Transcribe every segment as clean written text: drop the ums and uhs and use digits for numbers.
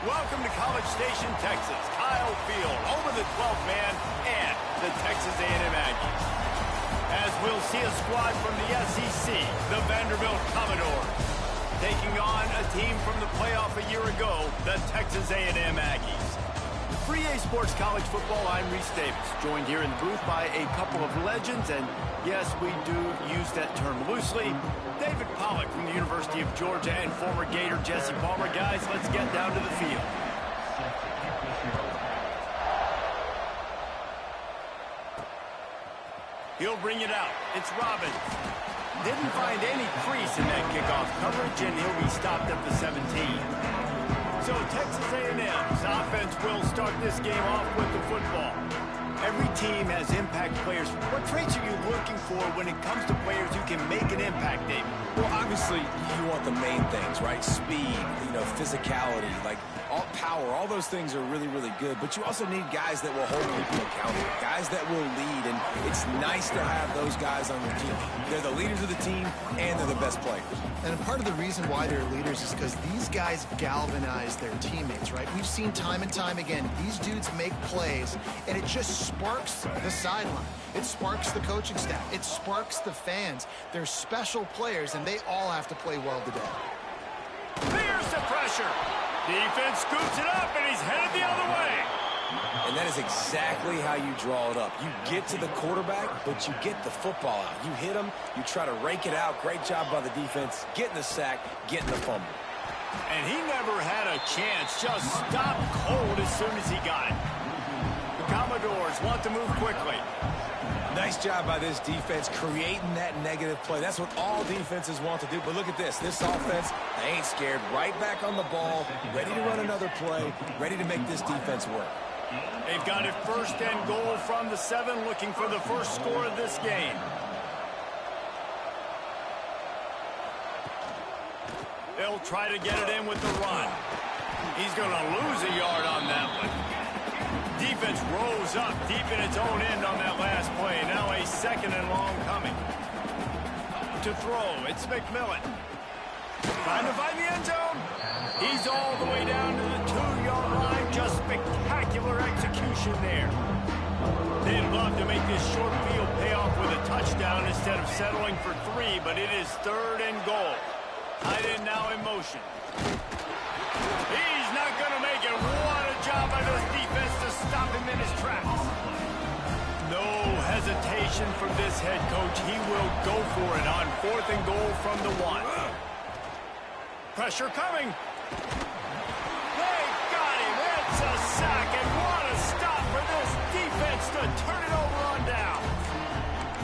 Welcome to College Station, Texas. Kyle Field, home of the 12th man and the Texas A&M Aggies. As we'll see a squad from the SEC, the Vanderbilt Commodores, taking on a team from the playoff a year ago, the Texas A&M Aggies. For EA Sports College Football, I'm Reese Davis, joined here in the booth by a couple of legends, and yes, we do use that term loosely. David Pollack from the University of Georgia and former Gator Jesse Palmer. Guys, let's get down to the field. He'll bring it out. It's Robbins. Didn't find any crease in that kickoff coverage, and he'll be stopped at the 17. So Texas A&M's offense will start this game off with the football. Every team has impact players. What traits are you looking for when it comes to players who can make an impact, David? Well, obviously, you want the main things, right? Speed, physicality, like all power, all those things are really, really good. But you also need guys that will hold people accountable, guys that will lead. And it's nice to have those guys on your team. They're the leaders of the team, and they're the best players. And part of the reason why they're leaders is because these guys galvanize their teammates, right? We've seen time and time again, these dudes make plays, and it just sparks the sideline. It sparks the coaching staff. It sparks the fans. They're special players, and they all have to play well today. Here's the pressure. Defense scoops it up, and he's headed the other way. And that is exactly how you draw it up. You get to the quarterback, but you get the football out. You hit him, you try to rake it out. Great job by the defense, getting the sack, getting the fumble. And he never had a chance, just stopped cold as soon as he got it. The Commodores want to move quickly. Nice job by this defense creating that negative play. That's what all defenses want to do. But look at this. This offense, they ain't scared. Right back on the ball, ready to run another play, ready to make this defense work. They've got it first and goal from the 7, looking for the first score of this game. They'll try to get it in with the run. He's going to lose a yard on that one. Defense rose up deep in its own end on that last play. Now a 2nd and long coming. To throw, it's McMillan. Trying to find the end zone. He's all the way down to the 2-yard line. Just spectacular execution there. They'd love to make this short field pay off with a touchdown instead of settling for 3, but it is 3rd and goal. Tight end now in motion. He's not going to make it. What a job by this defense to stop him in his tracks. No hesitation from this head coach. He will go for it on 4th and goal from the 1. Pressure coming. They got him. It's a sack, and what a stop for this defense to turn it over on down.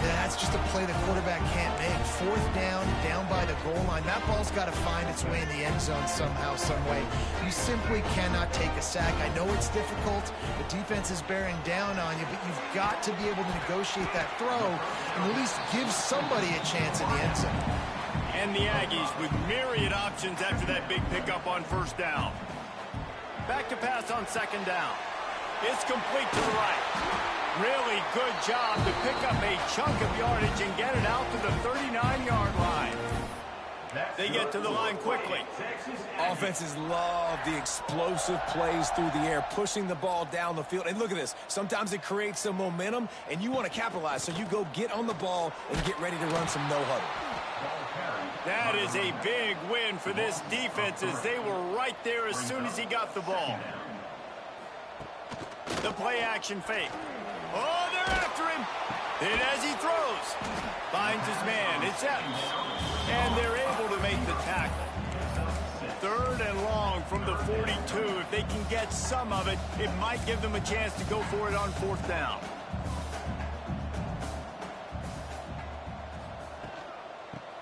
Yeah, that's just a play the quarterback can't make. 4th down, down by the goal line. That ball's got to find its way in the end zone somehow, some way. You simply cannot take a sack. I know it's difficult. The defense is bearing down on you, but you've got to be able to negotiate that throw and at least give somebody a chance in the end zone. And the Aggies with myriad options after that big pickup on 1st down. Back to pass on 2nd down. It's complete to the right. Really good job to pick up a chunk of yardage and get it out to the 39-yard line. They get to the line quickly. Offenses love the explosive plays through the air, pushing the ball down the field. And look at this. Sometimes it creates some momentum, and you want to capitalize. So you go get on the ball and get ready to run some no-huddle. That is a big win for this defense as they were right there as soon as he got the ball. The play-action fake. Oh, they're after him. And as he throws, finds his man. It's Evans. And they're able to make the tackle. 3rd and long from the 42. If they can get some of it, it might give them a chance to go for it on 4th down.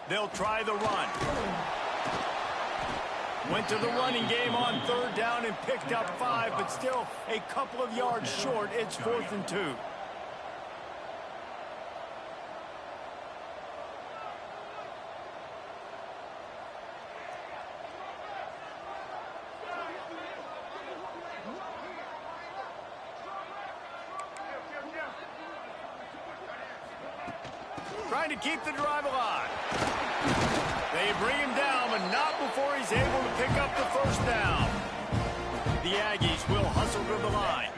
They'll try the run. Went to the running game on 3rd down and picked up 5, but still a couple of yards short. It's 4th and 2. Trying to keep the drive alive. They bring him down, but not before he's able to pick up the 1st down. the Aggies will hustle to the line.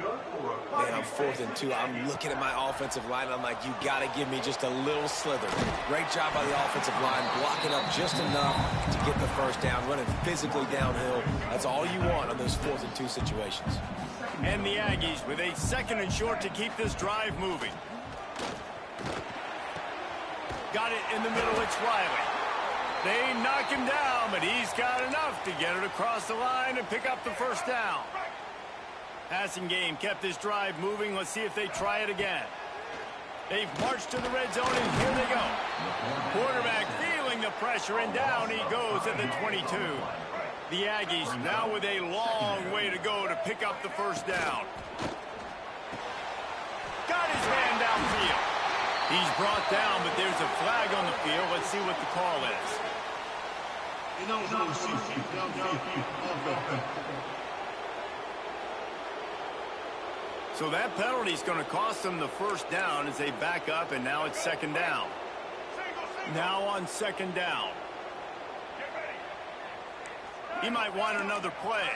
Man, I'm 4th and 2. I'm looking at my offensive line. I'm like, you got to give me just a little slither. Great job by the offensive line, blocking up just enough to get the first down, running physically downhill. That's all you want on those 4th and 2 situations. And the Aggies with a 2nd and short to keep this drive moving. Got it in the middle. It's Riley. They knock him down, but he's got enough to get it across the line and pick up the first down. Passing game kept this drive moving. Let's see if they try it again. They've marched to the red zone, and here they go. Quarterback feeling the pressure, and down he goes at the 22. The Aggies now with a long way to go to pick up the first down. Got his man downfield. He's brought down, but there's a flag on the field. Let's see what the call is. So that penalty is going to cost them the first down as they back up, and now it's 2nd down. Now on 2nd down. He might want another play.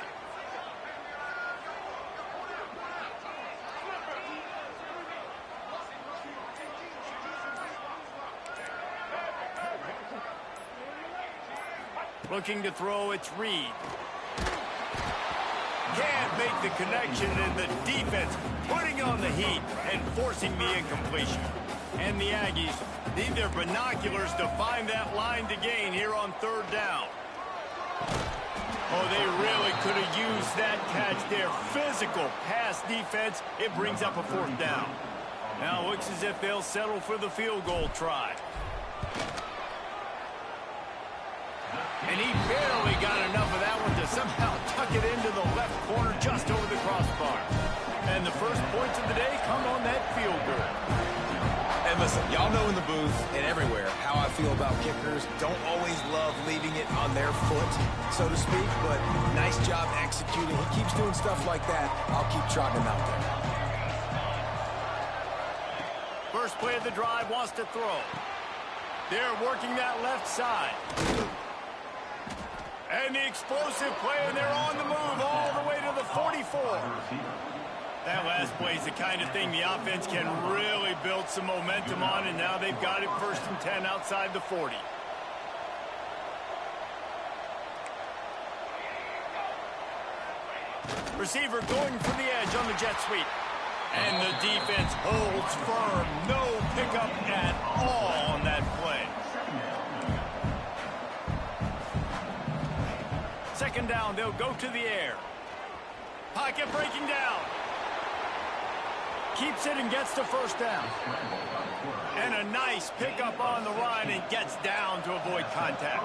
Looking to throw, it's Reed. Can't make the connection, and the defense putting on the heat and forcing the incompletion. And the Aggies need their binoculars to find that line to gain here on 3rd down. Oh, they really could have used that catch there. Physical pass defense. It brings up a 4th down. Now it looks as if they'll settle for the field goal try. And he barely got enough of that one to somehow tuck it into the left corner just over the crossbar. And the first points of the day come on that field goal. And listen, y'all know in the booth and everywhere how I feel about kickers. Don't always love leaving it on their foot, so to speak, but nice job executing. He keeps doing stuff like that. I'll keep trotting him out there. First play of the drive wants to throw. They're working that left side. And the explosive play, and they're on the move all the way to the 44. That last play is the kind of thing the offense can really build some momentum on, and now they've got it 1st and 10 outside the 40. Receiver going for the edge on the jet sweep. And the defense holds firm. No pickup at all on that play. 2nd down, they'll go to the air. Pocket breaking down. Keeps it and gets the first down. And a nice pickup on the run and gets down to avoid contact.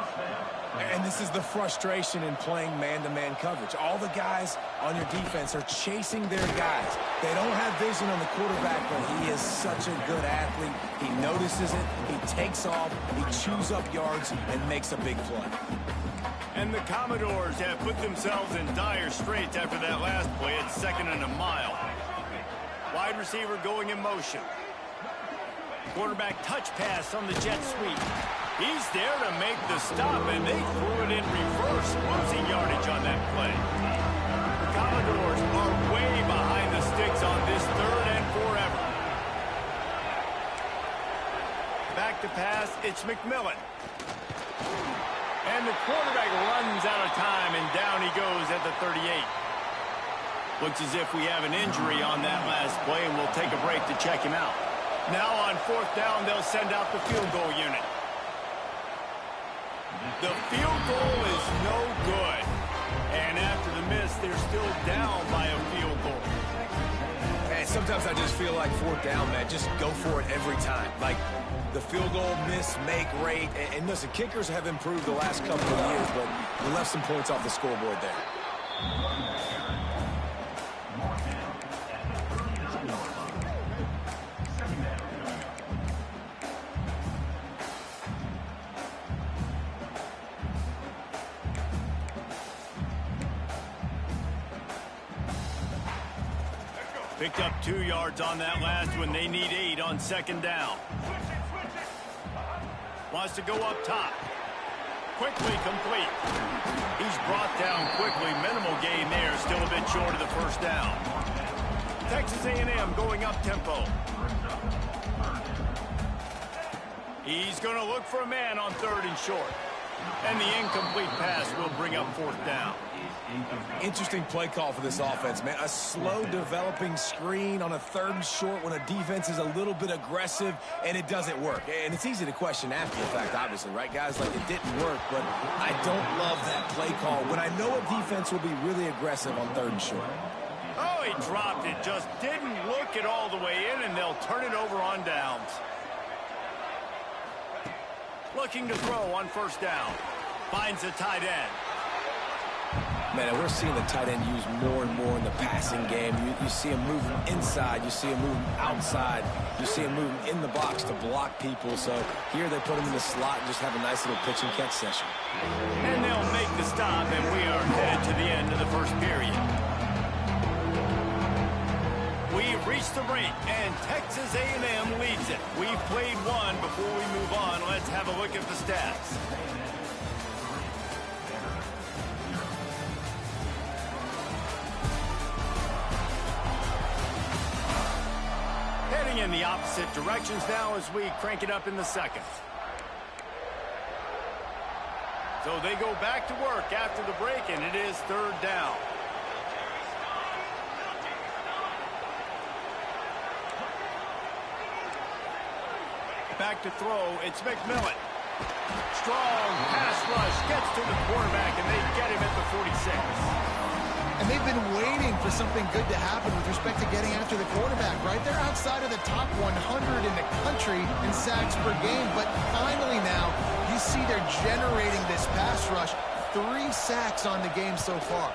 And this is the frustration in playing man-to-man coverage. All the guys on your defense are chasing their guys. They don't have vision on the quarterback, but he is such a good athlete. He notices it, he takes off, he chews up yards, and makes a big play. And the Commodores have put themselves in dire straits after that last play at 2nd and a mile. Wide receiver going in motion. Quarterback touch pass on the jet sweep. He's there to make the stop, and they threw it in reverse, losing yardage on that play. The Commodores are way behind the sticks on this 3rd and forever. Back to pass, it's McMillan. And the quarterback runs out of time, and down he goes at the 38. Looks as if we have an injury on that last play, and we'll take a break to check him out. Now on 4th down, they'll send out the field goal unit. The field goal is no good. And after the miss, they're still down by a field goal. Man, sometimes I just feel like 4th down, man. Just go for it every time. Like the field goal, miss, make, rate. And listen, kickers have improved the last couple of years, but we left some points off the scoreboard there. Picked up 2 yards on that last one. They need 8 on 2nd down. Wants to go up top. Quickly complete. He's brought down quickly. Minimal gain there. still a bit short of the first down. Texas A&M going up tempo. He's going to look for a man on 3rd and short. And the incomplete pass will bring up 4th down. Interesting play call for this offense, man. A slow developing screen on a 3rd and short when a defense is a little bit aggressive and it doesn't work. And it's easy to question after the fact, obviously, right, guys? Like, it didn't work, but I don't love that play call when I know a defense will be really aggressive on 3rd and short. Oh, he dropped it. Just didn't look it all the way in, and they'll turn it over on downs. Looking to throw on 1st down. Finds a tight end. Man, we're seeing the tight end used more and more in the passing game. You see him moving inside. You see him moving outside. You see him moving in the box to block people. So here they put him in the slot and just have a nice little pitch and catch session. And they'll make the stop, and we are headed to the end of the 1st period. We've reached the break, and Texas A&M leads it. We've played one. Before we move on, let's have a look at the stats. Heading in the opposite directions now as we crank it up in the 2nd. So they go back to work after the break, and it is 3rd down. Back to throw, it's McMillan. Strong pass rush, gets to the quarterback, and they get him at the 46. And they've been waiting for something good to happen with respect to getting after the quarterback, right? They're outside of the top 100 in the country in sacks per game, but finally now you see they're generating this pass rush. 3 sacks on the game so far.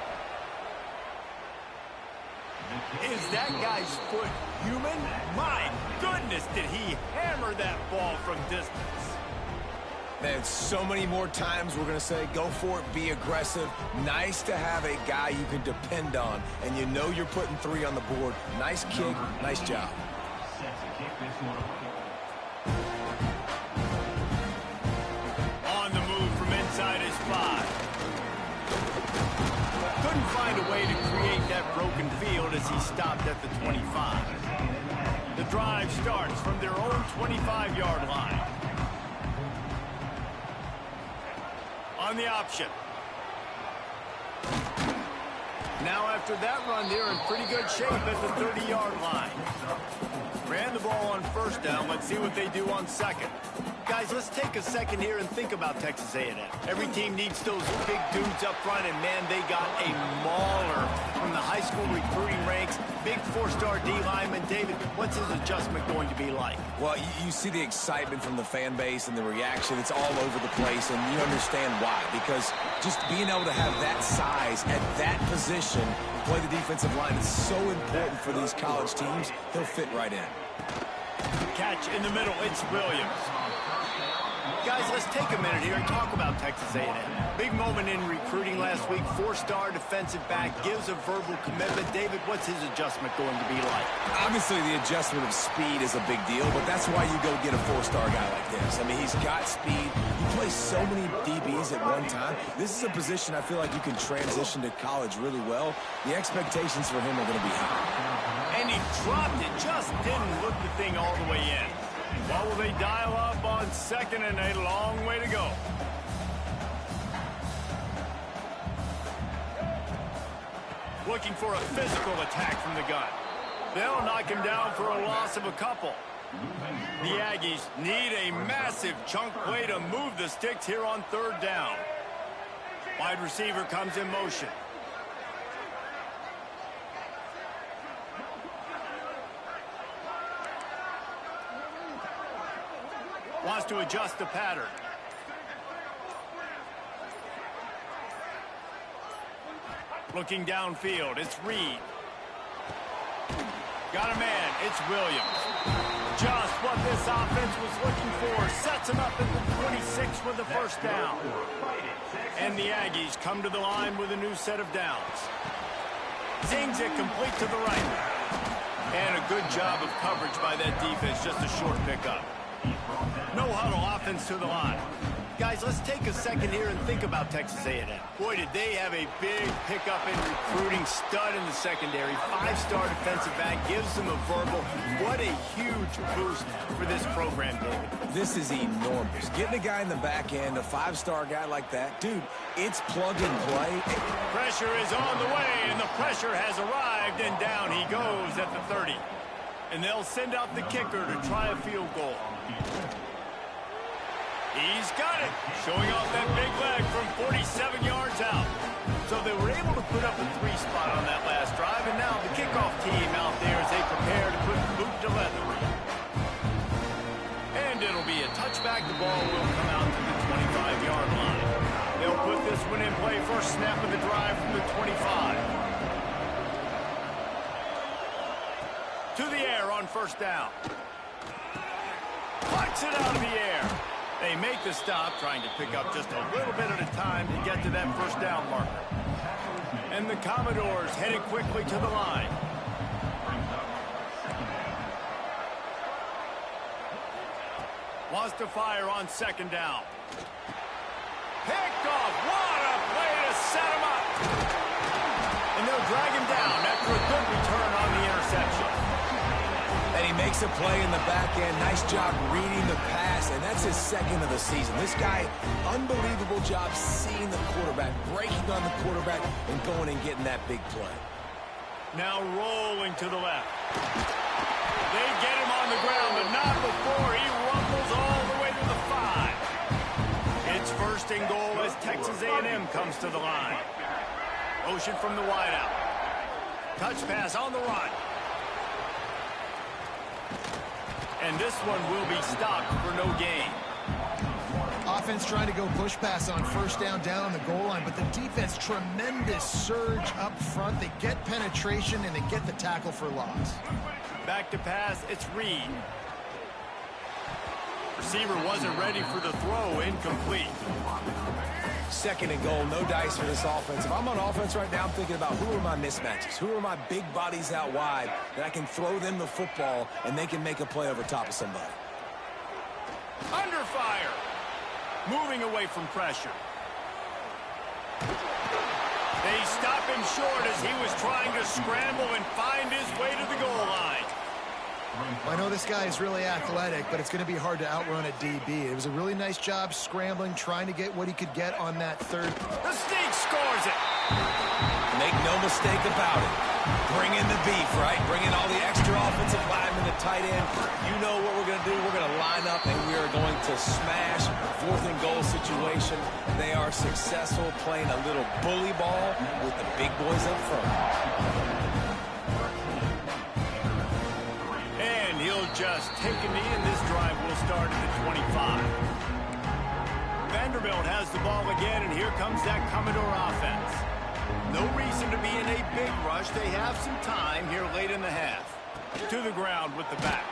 Is that guy's foot human? My goodness, did he hammer that ball from distance. Man, so many more times we're going to say, go for it, be aggressive. Nice to have a guy you can depend on, and you know you're putting 3 on the board. Nice kick, nice job. On the move from inside his 5. Couldn't find a way to create that broken field as he stopped at the 25. The drive starts from their own 25-yard line. On the option. Now after that run, they're in pretty good shape at the 30-yard line. Ran the ball on 1st down. Let's see what they do on 2nd. Guys, let's take a second here and think about Texas A&M. Every team needs those big dudes up front, and man, they got a mauler from the high school recruiting ranks. Big 4-star D lineman. David, what's his adjustment going to be like? Well, you see the excitement from the fan base and the reaction. It's all over the place, and you understand why. Because just being able to have that size at that position, play the defensive line, is so important for these college teams. He'll fit right in. Catch in the middle. It's Williams. Guys, let's take a minute here and talk about Texas A&M. Big moment in recruiting last week. 4-star defensive back, gives a verbal commitment. David, what's his adjustment going to be like? Obviously, the adjustment of speed is a big deal, but that's why you go get a 4-star guy like this. I mean, he's got speed. He plays so many DBs at one time. This is a position I feel like you can transition to college really well. The expectations for him are going to be high. And he dropped it. Just didn't look the thing all the way in. What will they dial up on 2nd and a long way to go? Looking for a physical attack from the gun. They'll knock him down for a loss of a couple. The Aggies need a massive chunk play to move the sticks here on 3rd down. Wide receiver comes in motion. Wants to adjust the pattern. Looking downfield, it's Reed. Got a man, it's Williams. Just what this offense was looking for. Sets him up at the 26 with the 1st down. And the Aggies come to the line with a new set of downs. Zings it complete to the right. And a good job of coverage by that defense, just a short pickup. No huddle offense to the line. Guys, let's take a second here and think about Texas A&M. Boy, did they have a big pickup in recruiting. recruiting stud in the secondary, 5-star defensive back, gives them a verbal. What a huge boost for this program, David. This is enormous. Getting a guy in the back end, a 5-star guy like that, dude, it's plug and play. Pressure is on the way, and the pressure has arrived, and down he goes at the 30. And they'll send out the kicker to try a field goal. He's got it, showing off that big leg from 47 yards out. So they were able to put up a 3-spot on that last drive, and now the kickoff team out there as they prepare to put boot to leather. And it'll be a touchback. The ball will come out to the 25-yard line. They'll put this one in play, first snap of the drive from the 25. To the air on first down. Puts it out of the air. They make the stop, trying to pick up just a little bit at a time to get to that first down marker. And the Commodores headed quickly to the line. Wants to fire on second down. Picked off. What a play to set him up. And they'll drag him down after a good return on the interception. And he makes a play in the back end. Nice job reading the pass, and that's his second of the season. This guy, unbelievable job seeing the quarterback, breaking on the quarterback, and going and getting that big play. Now rolling to the left. They get him on the ground, but not before he rumbles all the way to the 5. It's first and goal as Texas A&M comes to the line. Motion from the wideout. Touch pass on the run. And this one will be stopped for no gain. Offense trying to go push pass on first down on the goal line, but the defense, tremendous surge up front. They get penetration, and they get the tackle for loss. Back to pass, it's Reed. Receiver wasn't ready for the throw, incomplete. Second and goal, no dice for this offense. If I'm on offense right now, I'm thinking about who are my mismatches? Who are my big bodies out wide that I can throw them the football and they can make a play over top of somebody? Under fire. Moving away from pressure. They stop him short as he was trying to scramble and find his way to the goal line. I know this guy is really athletic, but it's going to be hard to outrun a DB. It was a really nice job scrambling, trying to get what he could get on that third. The sneak scores it. Make no mistake about it. Bring in the beef, right? Bring in all the extra offensive linemen, the tight end. You know what we're going to do. We're going to line up, and we are going to smash fourth and goal situation. They are successful playing a little bully ball with the big boys up front. He'll just take a knee, and this drive will start at the 25. Vanderbilt has the ball again, and here comes that Commodore offense. No reason to be in a big rush. They have some time here late in the half. To the ground with the back.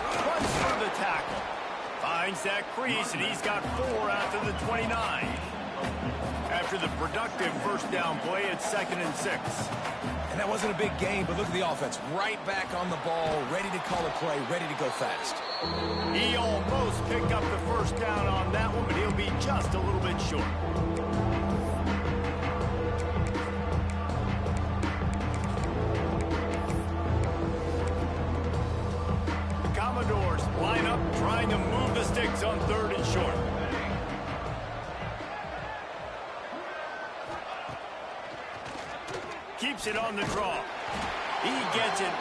Runs for the tackle. Finds that crease, and he's got 4 after the 29. After the productive first down play, it's 2nd and 6. And that wasn't a big gain, but look at the offense. Right back on the ball, ready to call a play, ready to go fast. He almost picked up the first down on that one, but he'll be just a little bit short. The Commodores line up, trying to move the sticks on 3rd and short. Keeps it on the draw. He gets it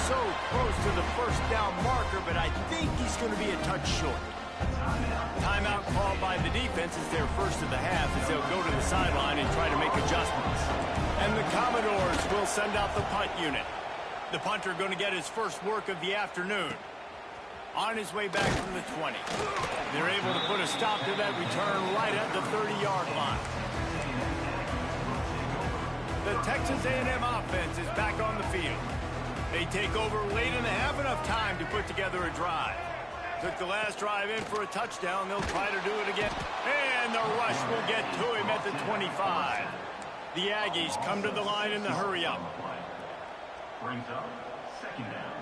so close to the first down marker, but I think he's going to be a touch short. Timeout called by the defense is their first of the half as they'll go to the sideline and try to make adjustments. And the Commodores will send out the punt unit. The punter going to get his first work of the afternoon. On his way back from the 20. They're able to put a stop to that return right at the 30-yard line. The Texas A&M offense is back on the field. They take over late in the half, enough time to put together a drive. Took the last drive in for a touchdown. They'll try to do it again. And the rush will get to him at the 25. The Aggies come to the line in the hurry-up. Brings up 2nd down.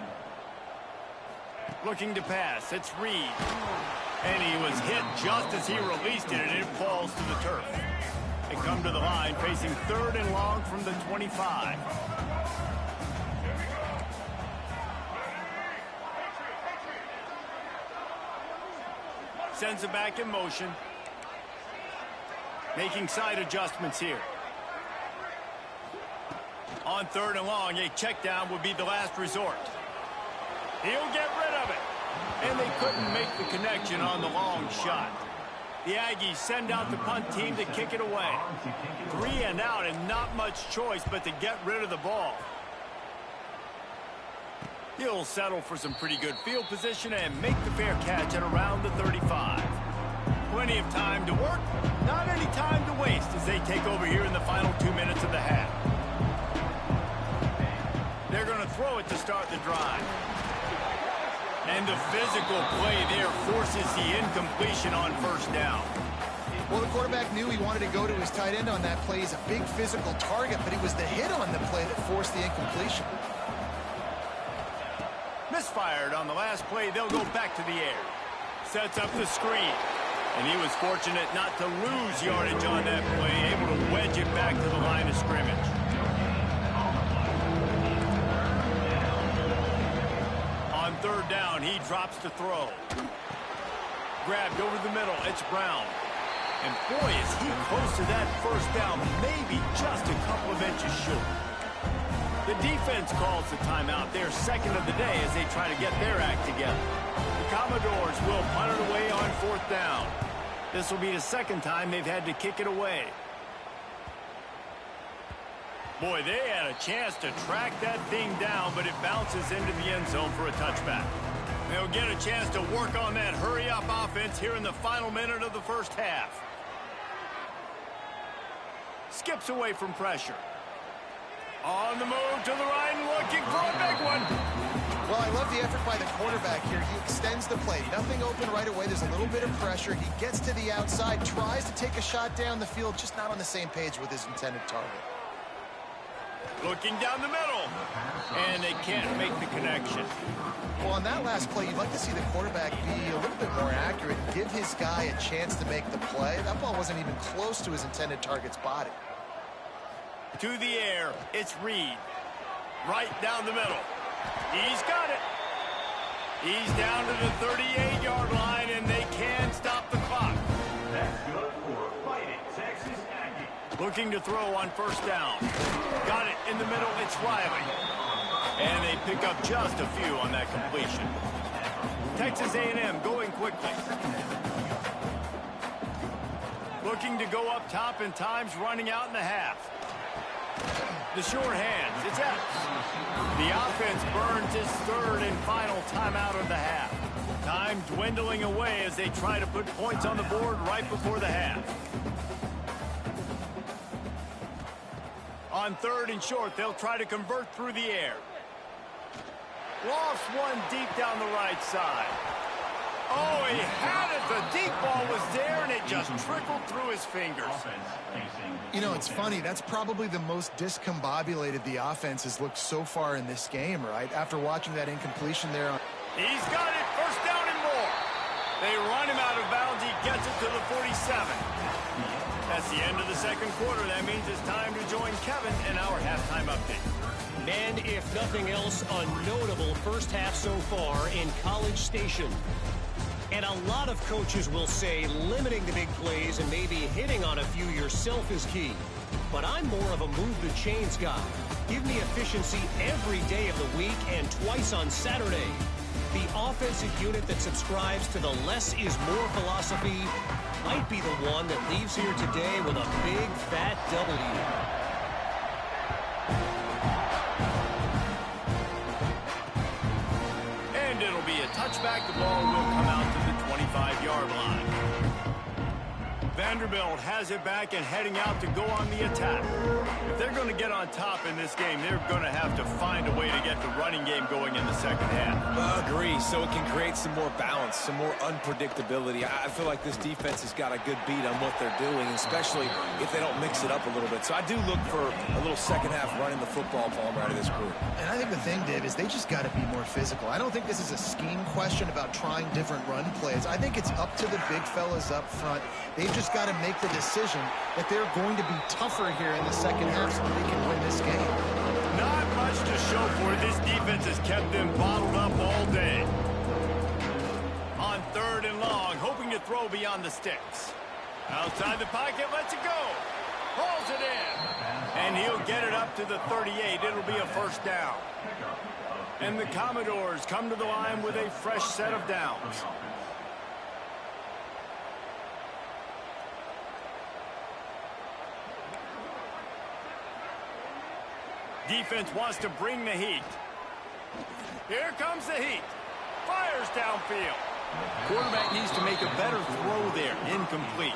Looking to pass. It's Reed. And he was hit just as he released it, and it falls to the turf. They come to the line facing 3rd and long from the 25. Sends it back in motion. Making side adjustments here. On 3rd and long, a check down would be the last resort. He'll get rid of it. And they couldn't make the connection on the long shot. The Aggies send out the punt team to kick it away. 3 and out and not much choice but to get rid of the ball. He'll settle for some pretty good field position and make the fair catch at around the 35. Plenty of time to work, not any time to waste as they take over here in the final 2 minutes of the half. They're going to throw it to start the drive. And the physical play there forces the incompletion on 1st down. Well, the quarterback knew he wanted to go to his tight end on that play. He's a big physical target, but it was the hit on the play that forced the incompletion. Misfired on the last play. They'll go back to the air. Sets up the screen. And he was fortunate not to lose yardage on that play, able to wedge it back to the line of scrimmage. On 3rd down, he drops to throw. Grabbed over the middle. It's Brown. And boy, is he close to that 1st down, maybe just a couple of inches short. The defense calls the timeout. They're 2nd of the day as they try to get their act together. The Commodores will punt it away on 4th down. This will be the 2nd time they've had to kick it away. Boy, they had a chance to track that thing down, but it bounces into the end zone for a touchback. They'll get a chance to work on that hurry-up offense here in the final minute of the 1st half. Skips away from pressure. On the move to the right, looking for a big one. Well, I love the effort by the quarterback here. He extends the play. Nothing open right away. There's a little bit of pressure. He gets to the outside, tries to take a shot down the field, just not on the same page with his intended target. Looking down the middle. And they can't make the connection. Well, on that last play, you'd like to see the quarterback be a little bit more accurate, give his guy a chance to make the play. That ball wasn't even close to his intended target's body. To the air, it's Reed. Right down the middle. He's got it. He's down to the 38-yard line, and they can stop the clock. That's good for Fighting Texas Aggies. Looking to throw on 1st down. Got it in the middle, it's Riley. And they pick up just a few on that completion. Texas A&M going quickly. Looking to go up top, and time's running out in the half. The short hands, it's out. The offense burns its 3rd and final timeout of the half. Time dwindling away as they try to put points on the board right before the half. On 3rd and short, they'll try to convert through the air. Lost one deep down the right side. Oh, he had it. The deep ball was there, and it just trickled through his fingers. You know, it's funny. That's probably the most discombobulated the offense has looked so far in this game, right? After watching that incompletion there. He's got it. 1st down and more. They run him out of bounds. He gets it to the 47. That's the end of the 2nd quarter. That means it's time to join Kevin in our halftime update. And if nothing else, a notable 1st half so far in College Station. And a lot of coaches will say limiting the big plays and maybe hitting on a few yourself is key. But I'm more of a move the chains guy. Give me efficiency every day of the week and twice on Saturday. The offensive unit that subscribes to the less is more philosophy might be the one that leaves here today with a big fat W. It'll be a touchback. The ball will come out to the 25-yard line. Vanderbilt has it back and heading out to go on the attack. If they're going to get on top in this game, they're going to have to find a way to get the running game going in the 2nd half. Agree, so it can create some more balance, some more unpredictability. I feel like this defense has got a good beat on what they're doing, especially if they don't mix it up a little bit. So I do look for a little 2nd half running the football ball out of this group. And I think the thing, Dave, is they just got to be more physical. I don't think this is a scheme question about trying different run plays. I think it's up to the big fellas up front. They've just just got to make the decision that they're going to be tougher here in the second half so that they can win this game. Not much to show for it. This defense has kept them bottled up all day. On 3rd and long, hoping to throw beyond the sticks. Outside the pocket, lets it go. Pulls it in. And he'll get it up to the 38. It'll be a first down. And the Commodores come to the line with a fresh set of downs. Defense wants to bring the heat. Here comes the heat. Fires downfield. Quarterback needs to make a better throw there. Incomplete.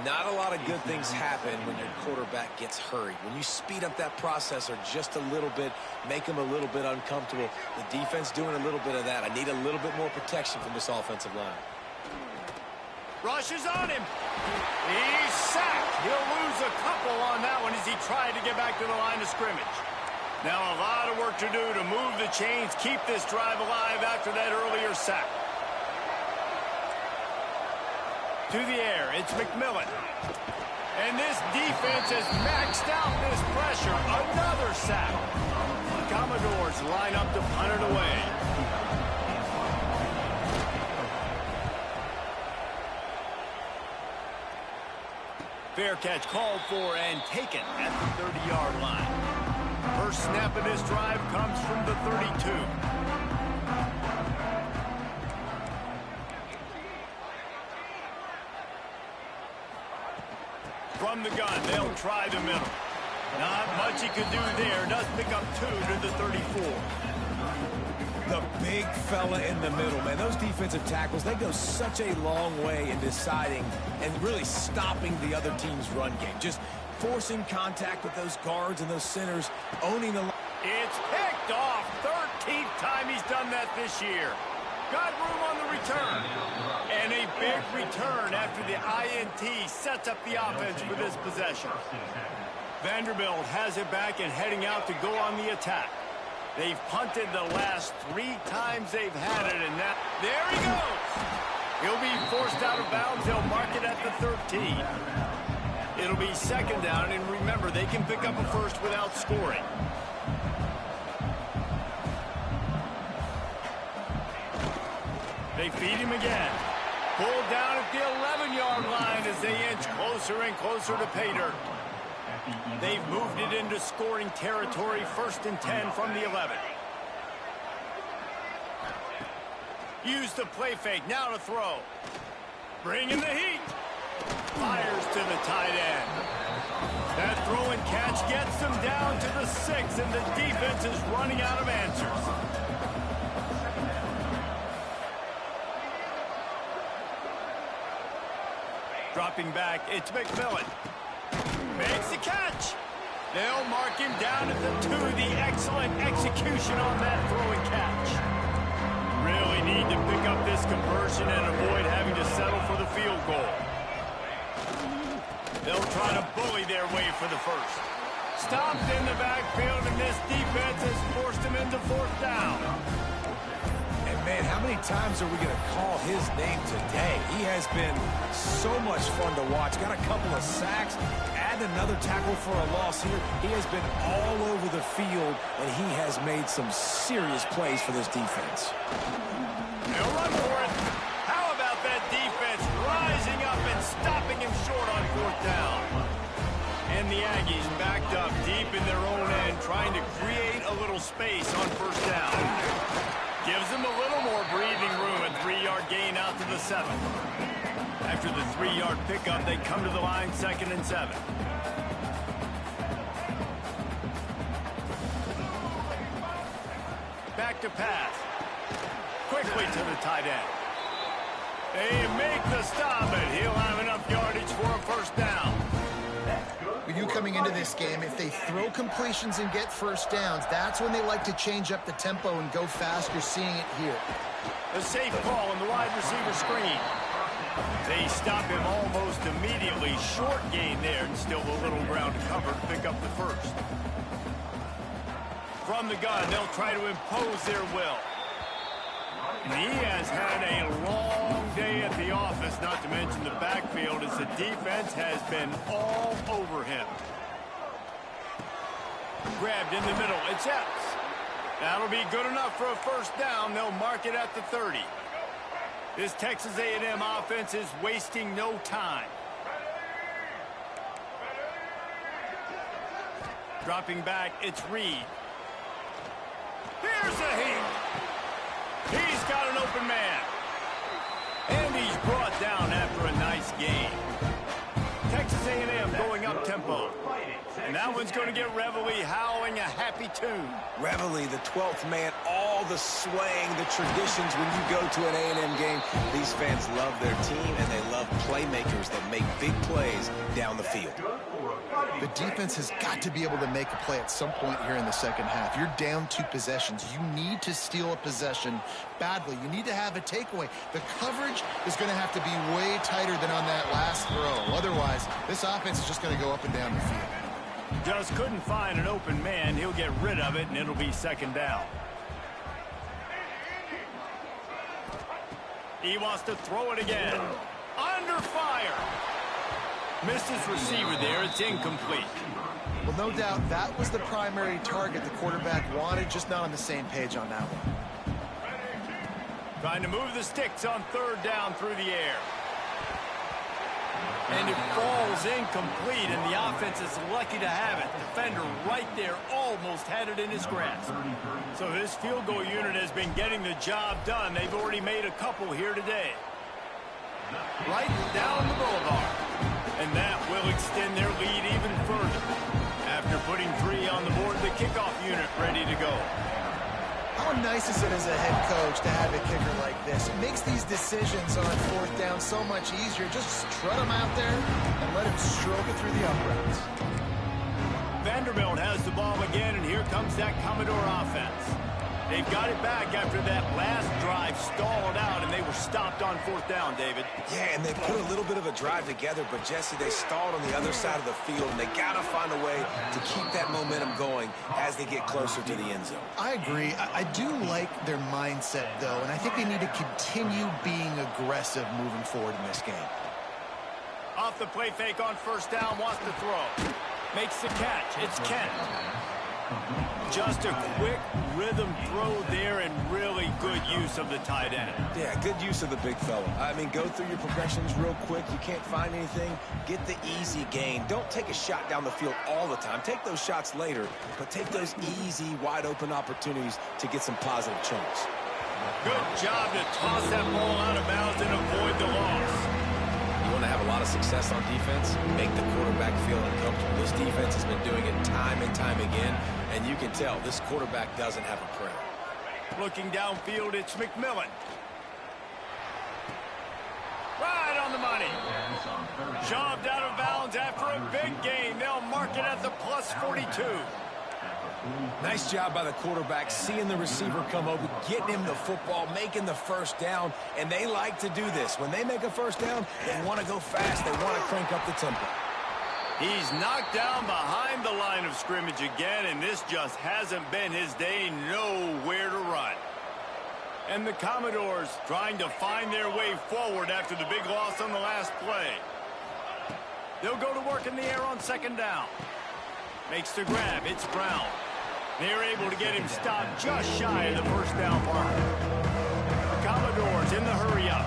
Not a lot of good things happen when your quarterback gets hurried. When you speed up that processor just a little bit, make him a little bit uncomfortable. The defense doing a little bit of that. I need a little bit more protection from this offensive line. Rushes on him. He's sacked. He'll lose a couple on that one as he tried to get back to the line of scrimmage. Now a lot of work to do to move the chains, keep this drive alive after that earlier sack. To the air, it's McMillan. And this defense has maxed out this pressure. Another sack. Commodores line up to punt it away. Fair catch called for and taken at the 30-yard line. First snap of this drive comes from the 32. From the gun, they'll try the middle. Not much he could do there. Does pick up 2 to the 34. The big fella in the middle, man. Those defensive tackles, they go such a long way in deciding and really stopping the other team's run game. Just forcing contact with those guards and those centers, owning the line. It's picked off. 13th time he's done that this year. Got room on the return. And a big return after the INT sets up the offense for this possession. Vanderbilt has it back and heading out to go on the attack. They've punted the last 3 times they've had it, and that, there he goes. He'll be forced out of bounds. They'll mark it at the 13. It'll be second down, and remember, they can pick up a first without scoring. They feed him again. Pulled down at the 11-yard line as they inch closer and closer to pay dirt. They've moved it into scoring territory, 1st and 10 from the 11. Use the play fake, now to throw. Bringing the heat. Fires to the tight end. That throw and catch gets them down to the 6, and the defense is running out of answers. Dropping back, it's McMillan. Makes the catch. They'll mark him down at the 2. The excellent execution on that throw and catch. Really need to pick up this conversion and avoid having to settle for the field goal. They'll try to bully their way for the first. Stopped in the backfield, and this defense has forced him into 4th down. And man, how many times are we going to call his name today? He has been so much fun to watch. Got a couple of sacks, add another tackle for a loss here. He has been all over the field, and he has made some serious plays for this defense. They'll run for it. How about that defense rising up and stopping him short on 4th down? And the Aggies backed up deep in their own end, trying to create a little space on 1st down. Gives them a little more breathing room. A 3-yard gain out to the 7. After the 3-yard pickup, they come to the line, 2nd and 7. Back to pass. Quickly to the tight end. They make the stop, and he'll have enough yardage for a 1st down. With you coming into this game, if they throw completions and get 1st downs, that's when they like to change up the tempo and go fast. You're seeing it here. A safe call on the wide receiver screen. They stop him almost immediately. Short gain there, and still a little ground to cover to pick up the 1st. From the gun, they'll try to impose their will. And he has had a long day at the office, sides, not to mention the backfield, as the defense has been all over him. Grabbed in the middle. It's Epps. That'll be good enough for a first down. They'll mark it at the 30. This Texas A&M offense is wasting no time. Dropping back, it's Reed. Here's a heat. He's got an open man. And he's brought down after a nice game. Texas A&M going up tempo. And that one's going to get Reveille howling a happy tune. Reveille, the 12th man, all the swaying, the traditions when you go to an A&M game. These fans love their team, and they love playmakers that make big plays down the field. The defense has got to be able to make a play at some point here in the second half. You're down 2 possessions. You need to steal a possession badly. You need to have a takeaway. The coverage is going to have to be way tighter than on that last throw. Otherwise, this offense is just going to go up and down the field. Just couldn't find an open man. He'll get rid of it, and it'll be second down. He wants to throw it again. Under fire. Missed his receiver there. It's incomplete. Well, no doubt that was the primary target the quarterback wanted, just not on the same page on that one. Trying to move the sticks on third down through the air. And it falls incomplete, and the offense is lucky to have it. Defender right there almost had it in his grasp. So this field goal unit has been getting the job done. They've already made a couple here today. Right down the boulevard. And that will extend their lead even further. After putting 3 on the board, the kickoff unit ready to go. How nice is it as a head coach to have a kicker like this? It makes these decisions on fourth down so much easier. Just strut him out there and let him stroke it through the uprights. Vanderbilt has the ball again, and here comes that Commodore offense. They've got it back after that last drive stalled out, and they were stopped on fourth down, David. Yeah, and they put a little bit of a drive together, but, Jesse, they stalled on the other side of the field, and they got to find a way to keep that momentum going as they get closer to the end zone. I agree. I do like their mindset, though, and I think they need to continue being aggressive moving forward in this game. Off the play fake on first down, wants to throw. Makes the catch. It's Kent. Just a quick rhythm throw there, and really good use of the tight end. Yeah, good use of the big fella. I mean, go through your progressions real quick. You can't find anything. Get the easy gain. Don't take a shot down the field all the time. Take those shots later, but take those easy, wide-open opportunities to get some positive chunks. Good job to toss that ball out of bounds and avoid the loss. You want to have a lot of success on defense, make the quarterback feel uncomfortable. This defense has been doing it time and time again, and you can tell this quarterback doesn't have a prayer. Looking downfield, it's McMillan. Right on the money. Shoved out of bounds after a big gain. They'll mark it at the plus 42. Nice job by the quarterback, seeing the receiver come over, getting him the football, making the first down, and they like to do this. When they make a first down, they want to go fast. They want to crank up the tempo. He's knocked down behind the line of scrimmage again, and this just hasn't been his day. Nowhere to run. And the Commodores trying to find their way forward after the big loss on the last play. They'll go to work in the air on second down. Makes the grab. It's Brown. They're able to get him stopped just shy of the first down marker. The Commodores in the hurry up.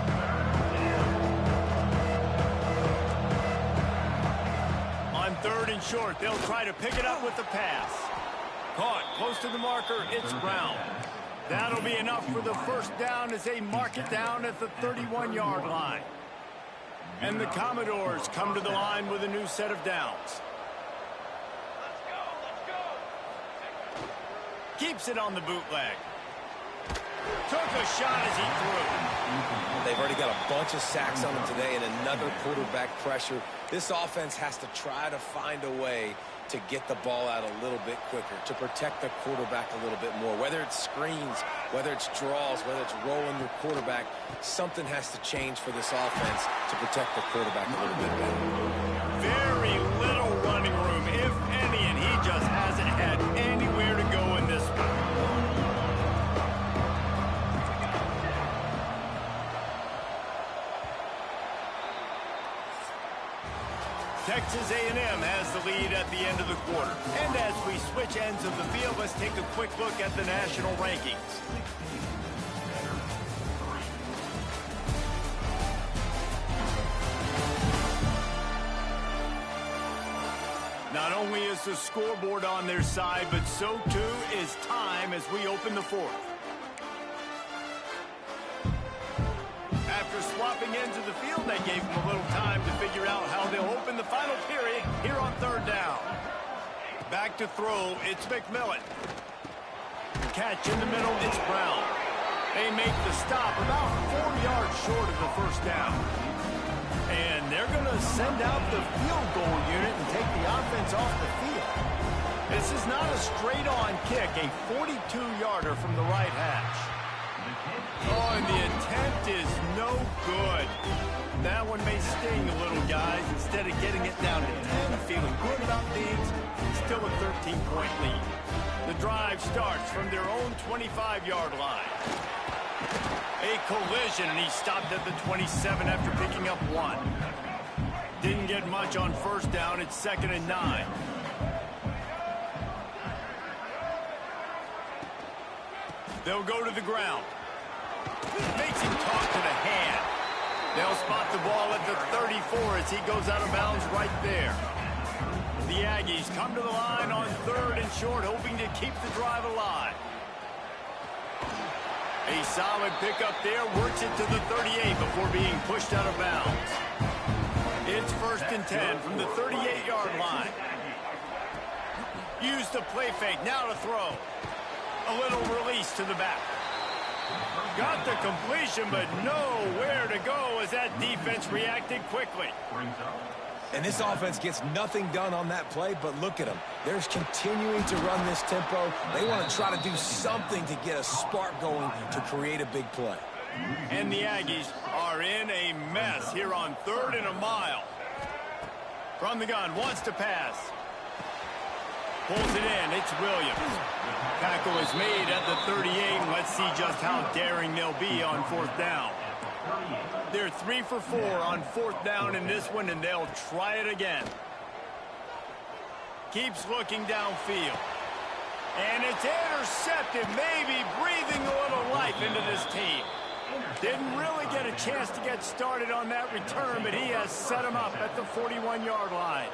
On third and short, they'll try to pick it up with the pass. Caught close to the marker. It's Brown. That'll be enough for the first down as they mark it down at the 31-yard line. And the Commodores come to the line with a new set of downs. Keeps it on the bootleg. Took a shot as he threw. They've already got a bunch of sacks on them today and another quarterback pressure. This offense has to try to find a way to get the ball out a little bit quicker, to protect the quarterback a little bit more. Whether it's screens, whether it's draws, whether it's rolling your quarterback, something has to change for this offense to protect the quarterback a little bit better. Very little running room, if any, and he just hasn't had anywhere to go in this one. Texas A&M has the lead at the end of the quarter. And as we switch ends of the field, let's take a quick look at the national rankings. Not only is the scoreboard on their side, but so too is time as we open the fourth. After swapping ends of the field, they gave them a little time to figure out how they'll open the final period here on third down. Back to throw, it's McMillan. Catch in the middle, it's Brown. They make the stop about 4 yards short of the first down. And they're going to send out the field goal unit and take the offense off the field. This is not a straight-on kick, a 42-yarder from the right hash. Oh, and the attempt is no good. That one may sting a little, guys. Instead of getting it down to 10, feeling good about things, still a 13-point lead. The drive starts from their own 25-yard line. A collision, and he stopped at the 27 after picking up 1. Didn't get much on first down. It's 2nd and 9. They'll go to the ground. Makes him talk to the hand. They'll spot the ball at the 34 as he goes out of bounds right there. The Aggies come to the line on 3rd and short, hoping to keep the drive alive. A solid pickup there, works it to the 38 before being pushed out of bounds. It's 1st and 10 from the 38-yard line. Use the play fake, now to throw. A little release to the back. Got the completion, but nowhere to go as that defense reacted quickly. And this offense gets nothing done on that play, but look at them. They're continuing to run this tempo. They want to try to do something to get a spark going to create a big play. And the Aggies are in a mess here on 3rd and a mile. From the gun, wants to pass. Pulls it in, it's Williams. Tackle is made at the 38, and let's see just how daring they'll be on 4th down. They're 3 for 4 on 4th down in this one, and they'll try it again. Keeps looking downfield. And it's intercepted, maybe breathing a little life into this team. Didn't really get a chance to get started on that return, but he has set him up at the 41-yard line.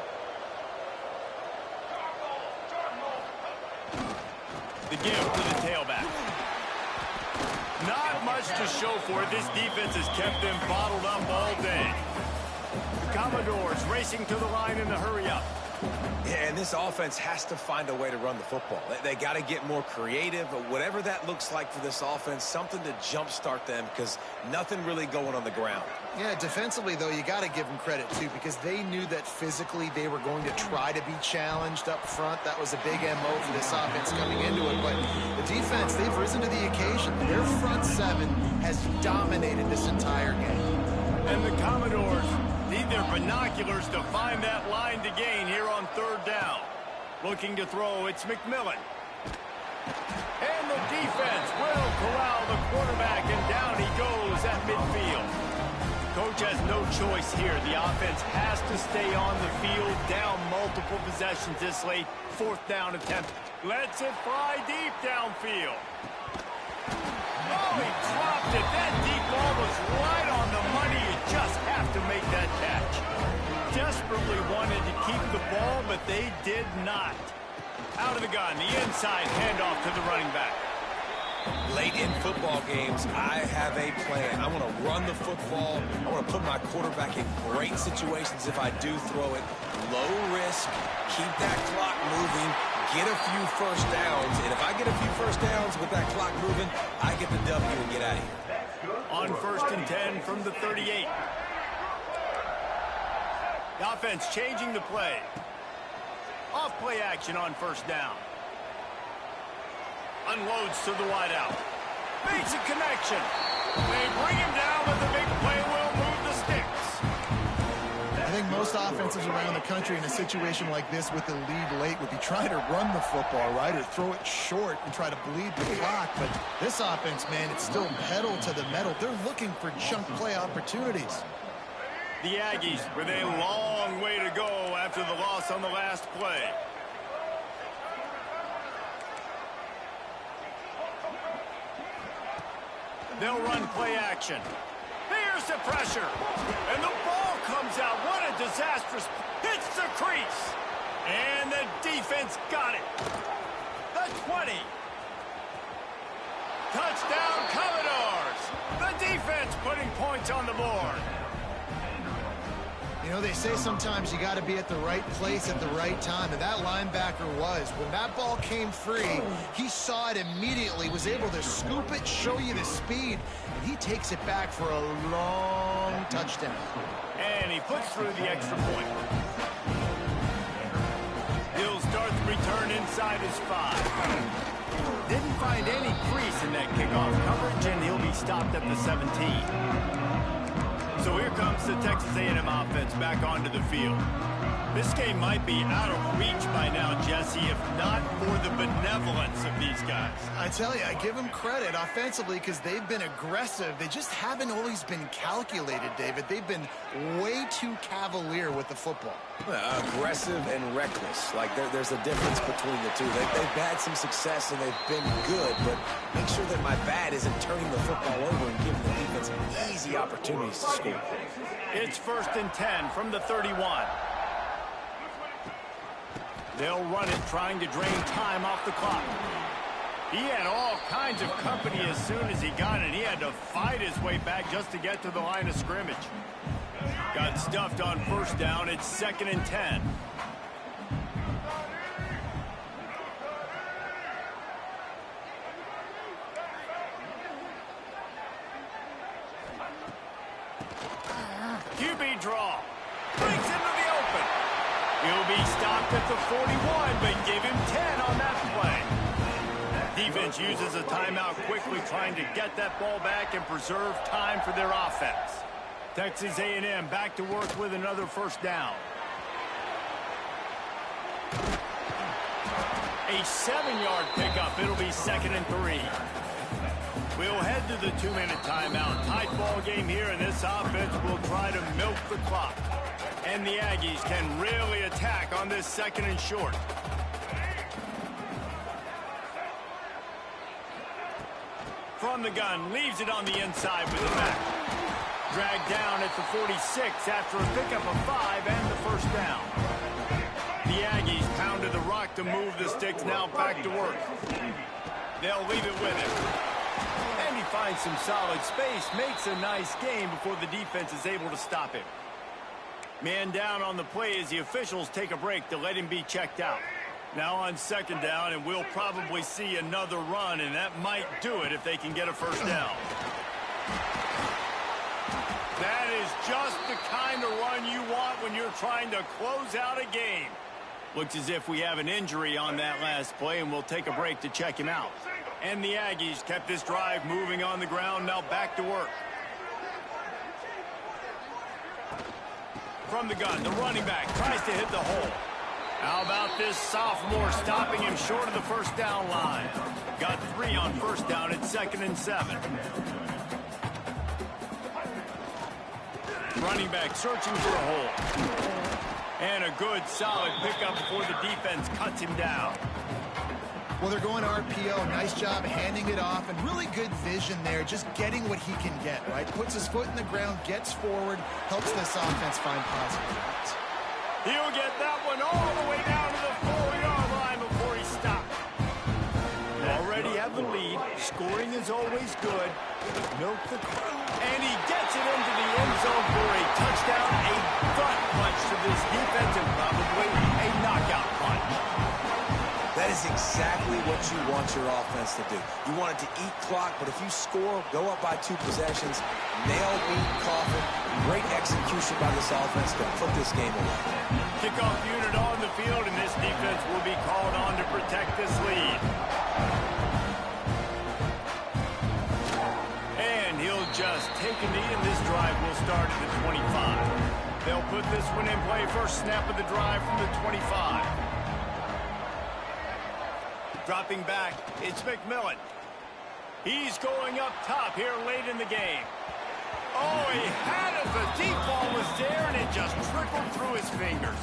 The give to the tailback. Not much to show for it. This defense has kept them bottled up all day. The Commodores racing to the line in the hurry-up. Yeah, and this offense has to find a way to run the football. They got to get more creative, but whatever that looks like for this offense, something to jumpstart them because nothing really going on the ground. Yeah, defensively, though, you got to give them credit, too, because they knew that physically they were going to try to be challenged up front. That was a big MO for this offense coming into it. But the defense, they've risen to the occasion. Their front seven has dominated this entire game. And the Commodores need their binoculars to find that line to gain here on 3rd down. Looking to throw, it's McMillan. And the defense will corral the quarterback, and down he goes at midfield. Coach has no choice here. The offense has to stay on the field, down multiple possessions this late. 4th down attempt. Lets it fly deep downfield. Oh, he dropped it. That deep ball was right on the money. You just have to make that catch. Desperately wanted to keep the ball, but they did not. Out of the gun, the inside handoff to the running back. Late in football games, I have a plan. I want to run the football. I want to put my quarterback in great situations if I do throw it. Low risk, keep that clock moving, get a few first downs. And if I get a few first downs with that clock moving, I get the W and get out of here. On 1st and 10 from the 38. The offense changing the play. Off play action on 1st down. Unloads to the wideout. Makes a connection. They bring him down, but the big play will move the sticks. I think most offenses around the country in a situation like this with the lead late would be trying to run the football, right, or throw it short and try to bleed the clock. But this offense, man, it's still pedal to the metal. They're looking for chunk play opportunities. The Aggies with a long way to go after the loss on the last play. They'll run play action. Here's the pressure. And the ball comes out. What a disastrous. Hits the crease. And the defense got it. The 20. Touchdown, Commodores. The defense putting points on the board. You know, they say sometimes you got to be at the right place at the right time, and that linebacker was. When that ball came free, he saw it immediately, was able to scoop it, show you the speed, and he takes it back for a long touchdown. And he puts through the extra point. He'll start the return inside his 5. Didn't find any crease in that kickoff coverage, and he'll be stopped at the 17. So here comes the Texas A&M offense back onto the field. This game might be out of reach by now, Jesse, if not for the benevolence of these guys. I tell you, I give them credit offensively because they've been aggressive. They just haven't always been calculated, David. They've been way too cavalier with the football. Aggressive and reckless. Like, there's a difference between the two. They've had some success and they've been good, but make sure that my bad isn't turning the football over and giving the defense easy opportunities to score. It's 1st and 10 from the 31. They'll run it, trying to drain time off the clock. He had all kinds of company as soon as he got it. He had to fight his way back just to get to the line of scrimmage. Got stuffed on 1st down. It's 2nd and 10. QB draw. Brings into the open. He'll be stopped at the 41, but give him 10 on that play. Defense uses a timeout quickly, trying to get that ball back and preserve time for their offense. Texas A&M back to work with another 1st down. A 7-yard pickup. It'll be 2nd and 3. We'll head to the 2-minute timeout. Tight ball game here, and this offense will try to milk the clock. And the Aggies can really attack on this 2nd and short. From the gun, leaves it on the inside with the back. Dragged down at the 46 after a pickup of 5 and the 1st down. The Aggies pounded the rock to move the sticks, now back to work. They'll leave it with him. And he finds some solid space, makes a nice game before the defense is able to stop him. Man down on the play as the officials take a break to let him be checked out. Now on 2nd down, and we'll probably see another run, and that might do it if they can get a 1st down. That is just the kind of run you want when you're trying to close out a game. Looks as if we have an injury on that last play, and we'll take a break to check him out. And the Aggies kept this drive moving on the ground, now back to work. From the gun, the running back tries to hit the hole. How about this sophomore stopping him short of the 1st down line? Got 3 on 1st down at 2nd and 7. Running back searching for a hole. And a good, solid pickup before the defense cuts him down. Well, they're going RPO. Nice job handing it off, and really good vision there, just getting what he can get, right? Puts his foot in the ground, gets forward, helps this offense find positive yards. He'll get that one all the way down to the 4-yard line before he stopped. Already have the lead. Scoring is always good. Milk the clock. And he gets it into the end zone for a touchdown, a gut punch to this defense, and probably a knockout punch. That is exactly what you want your offense to do. You want it to eat clock, but if you score, go up by 2 possessions, nail, meet, coffin. Great execution by this offense to put this game away. Kickoff unit on the field, and this defense will be called on to protect this lead. And he'll just take a knee, and this drive will start at the 25. They'll put this one in play. First snap of the drive from the 25. Dropping back, it's McMillan. He's going up top here late in the game. Oh, he had it. The deep ball was there, and it just trickled through his fingers.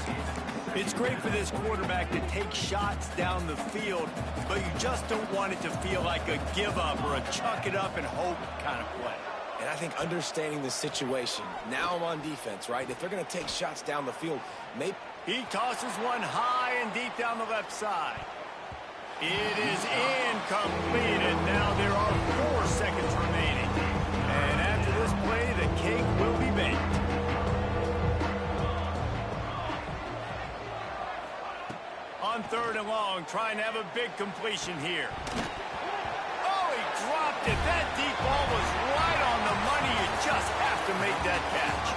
It's great for this quarterback to take shots down the field, but you just don't want it to feel like a give-up or a chuck it up and hope kind of play. And I think understanding the situation, now I'm on defense, right? If they're going to take shots down the field, maybe... He tosses one high and deep down the left side. It is incomplete, and now there are 4 seconds remaining. And after this play, the cake will be baked. On 3rd and long, trying to have a big completion here. Oh, he dropped it. That deep ball was right on the money. You just have to make that catch.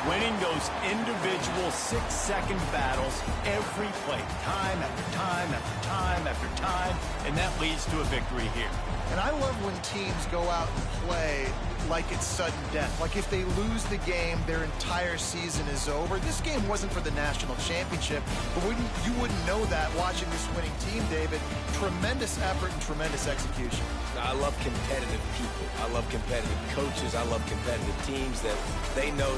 Winning those individual 6-second battles every play, time after time after time after time, and that leads to a victory here. And I love when teams go out and play like it's sudden death. Like if they lose the game, their entire season is over. This game wasn't for the national championship, but you wouldn't know that watching this winning team, David. Tremendous effort and tremendous execution. I love competitive people. I love competitive coaches. I love competitive teams that they know